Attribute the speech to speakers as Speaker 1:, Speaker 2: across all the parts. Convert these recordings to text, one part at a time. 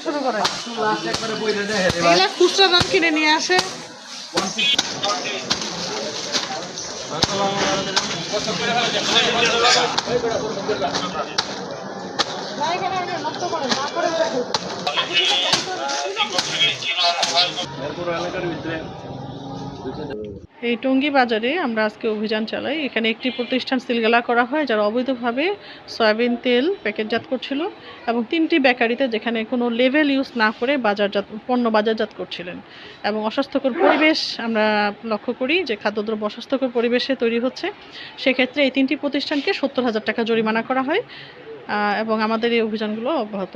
Speaker 1: শুরু করে খুচরা দাম কিনে নিয়ে আসে। এই টঙ্গী বাজারে আমরা আজকে অভিযান চালাই। এখানে একটি প্রতিষ্ঠান সিলগালা করা হয় যারা অবৈধভাবে সয়াবিন তেল প্যাকেটজাত করছিল, এবং 3টি বেকারিতে যেখানে কোনো লেভেল ইউজ না করে পণ্য বাজারজাত করছিলেন। এবং অস্বাস্থ্যকর পরিবেশ আমরা লক্ষ্য করি যে খাদ্যদ্রব্য অস্বাস্থ্যকর পরিবেশে তৈরি হচ্ছে। সেক্ষেত্রে এই 3টি প্রতিষ্ঠানকে 70,000 টাকা জরিমানা করা হয়, এবং আমাদের এই অভিযানগুলো অব্যাহত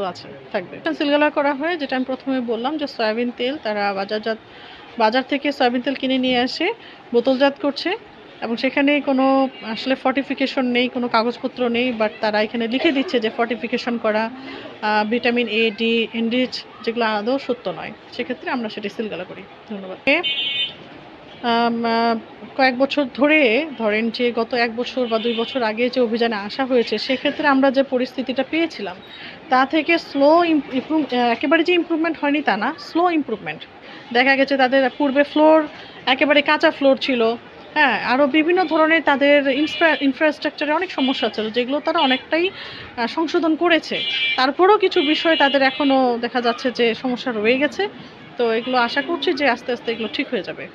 Speaker 1: থাকবে। সিলগালা করা হয়, যেটা আমি প্রথমে বললাম যে সয়াবিন তেল তারা বাজার থেকে সয়াবিন তেল কিনে নিয়ে আসে বোতলজাত করছে, এবং সেখানে কোনো আসলে ফর্টিফিকেশন নেই, কোনো কাগজপত্র নেই, বাট তারা এখানে লিখে দিচ্ছে যে ফর্টিফিকেশন করা, ভিটামিন এ ডি এনরিচ, যেগুলো আদৌ সত্য নয়। সেক্ষেত্রে আমরা সেটি সিলগালা করি। ধন্যবাদ। কয়েক বছর ধরে ধরেন যে গত 1 বছর বা 2 বছর আগে যে অভিযানে আসা হয়েছে, সেক্ষেত্রে আমরা যে পরিস্থিতিটা পেয়েছিলাম তা থেকে একেবারে যে ইমপ্রুভমেন্ট হয়নি তা না, স্লো ইমপ্রুভমেন্ট দেখা গেছে। তাদের পূর্বে ফ্লোর একেবারে কাঁচা ফ্লোর ছিল, হ্যাঁ, আরও বিভিন্ন ধরনের তাদের ইনফ্রাস্ট্রাকচারে অনেক সমস্যা ছিল, যেগুলো তারা অনেকটাই সংশোধন করেছে। তারপরেও কিছু বিষয় তাদের এখনও দেখা যাচ্ছে যে সমস্যা রয়ে গেছে। তো এগুলো আশা করছি যে আস্তে আস্তে এগুলো ঠিক হয়ে যাবে।